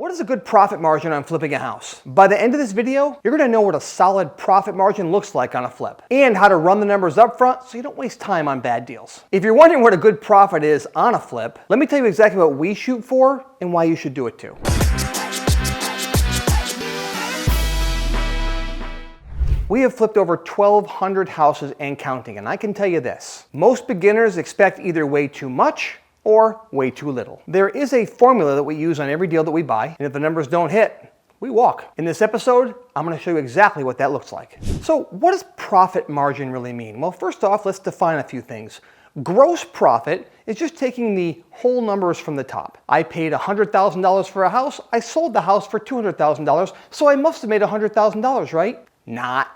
what is a good profit margin on flipping a house? By the end of this video, you're going to know what a solid profit margin looks like on a flip and how to run the numbers up front so you don't waste time on bad deals. If you're wondering what a good profit is on a flip, let me tell you exactly what we shoot for and why you should do it too. We have flipped over 1,200 houses and counting, and I can tell you this. Most beginners expect either way too much or way too little. There is a formula that we use on every deal that we buy, and if the numbers don't hit, we walk. In this episode, I'm going to show you exactly what that looks like. So what does profit margin really mean? Well, first off, let's define a few things. Gross profit is just taking the whole numbers from the top. I paid $100,000 for a house. I sold the house for $200,000, so I must have made $100,000, right? Not.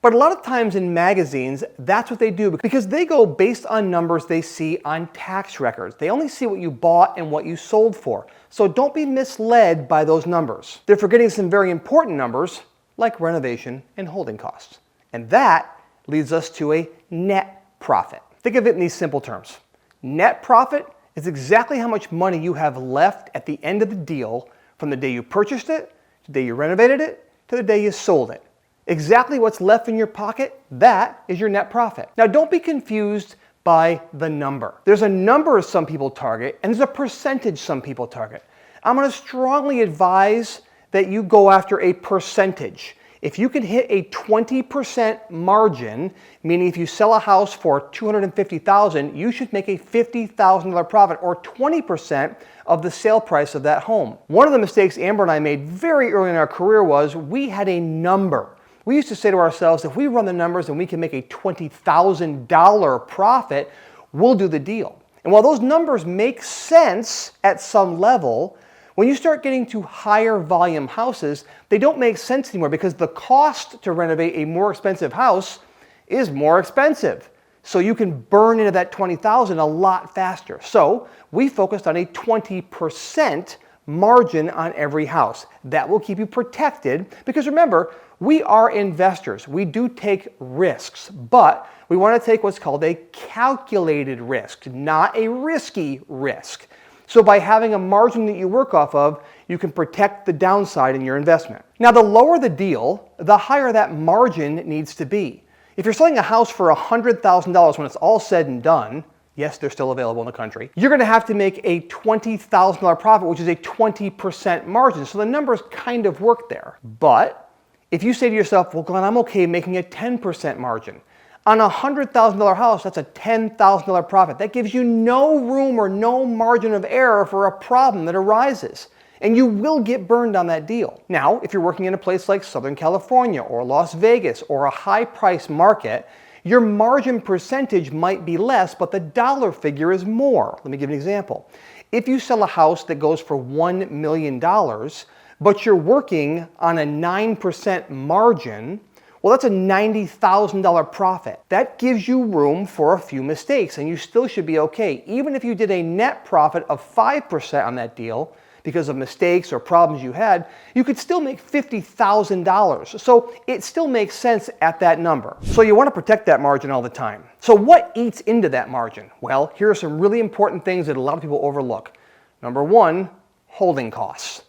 But a lot of times in magazines, that's what they do because they go based on numbers they see on tax records. They only see what you bought and what you sold for. So don't be misled by those numbers. They're forgetting some very important numbers like renovation and holding costs. And that leads us to a net profit. Think of it in these simple terms. Net profit is exactly how much money you have left at the end of the deal from the day you purchased it, to the day you renovated it, to the day you sold it. Exactly what's left in your pocket, that is your net profit. Now don't be confused by the number. There's a number some people target and there's a percentage some people target. I'm going to strongly advise that you go after a percentage. If you can hit a 20% margin, meaning if you sell a house for $250,000, you should make a $50,000 profit or 20% of the sale price of that home. One of the mistakes Amber and I made very early in our career was we had a number. We used to say to ourselves, if we run the numbers and we can make a $20,000 profit, we'll do the deal. And while those numbers make sense at some level, when you start getting to higher volume houses, they don't make sense anymore because the cost to renovate a more expensive house is more expensive. So you can burn into that $20,000 a lot faster. So we focused on a 20% margin on every house. That will keep you protected because remember, we are investors. We do take risks, but we want to take what's called a calculated risk, not a risky risk. So by having a margin that you work off of, you can protect the downside in your investment. Now, the lower the deal, the higher that margin needs to be. If you're selling a house for $100,000 when it's all said and done, yes, they're still available in the country, you're going to have to make a $20,000 profit, which is a 20% margin. So the numbers kind of work there. But if you say to yourself, well, Glenn, I'm okay making a 10% margin. On a $100,000 house, that's a $10,000 profit. That gives you no room or no margin of error for a problem that arises. And you will get burned on that deal. Now, if you're working in a place like Southern California or Las Vegas or a high price market, your margin percentage might be less, but the dollar figure is more. Let me give you an example. If you sell a house that goes for $1 million, but you're working on a 9% margin, well, that's a $90,000 profit. That gives you room for a few mistakes, and you still should be okay. Even if you did a net profit of 5% on that deal, because of mistakes or problems you had, you could still make $50,000. So it still makes sense at that number. So you want to protect that margin all the time. So what eats into that margin? Well, here are some really important things that a lot of people overlook. Number one, holding costs.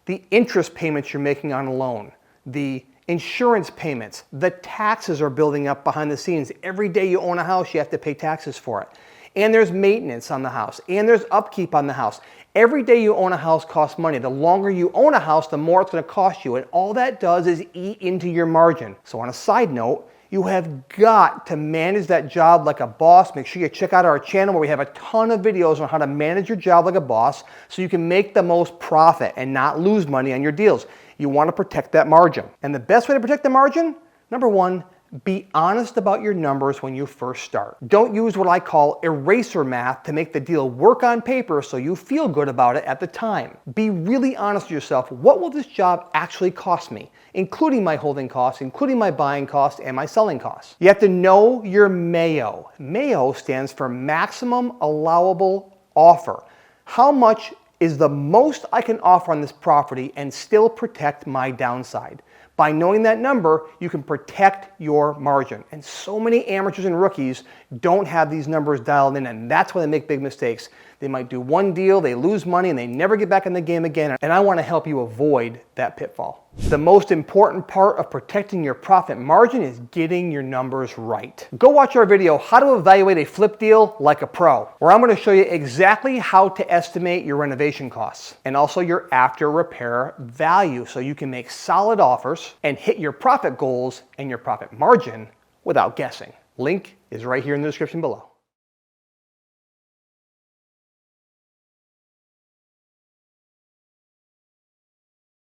The interest payments you're making on a loan, the insurance payments, the taxes are building up behind the scenes. Every day you own a house, you have to pay taxes for it. And there's maintenance on the house, and there's upkeep on the house. Every day you own a house costs money. The longer you own a house, the more it's going to cost you. And all that does is eat into your margin. So on a side note, you have got to manage that job like a boss. Make sure you check out our channel where we have a ton of videos on how to manage your job like a boss so you can make the most profit and not lose money on your deals. You want to protect that margin. And the best way to protect the margin, number one, be honest about your numbers when you first start. Don't use what I call eraser math to make the deal work on paper so you feel good about it at the time. Be really honest with yourself. What will this job actually cost me? Including my holding costs, including my buying costs, and my selling costs. You have to know your MAO. MAO stands for maximum allowable offer. How much is the most I can offer on this property and still protect my downside? By knowing that number, you can protect your margin. And so many amateurs and rookies don't have these numbers dialed in, and that's why they make big mistakes. They might do one deal, they lose money, and they never get back in the game again. And I want to help you avoid that pitfall. The most important part of protecting your profit margin is getting your numbers right. Go watch our video, How to Evaluate a Flip Deal Like a Pro, where I'm going to show you exactly how to estimate your renovation costs and also your after repair value so you can make solid offers and hit your profit goals and your profit margin without guessing. Link is right here in the description below.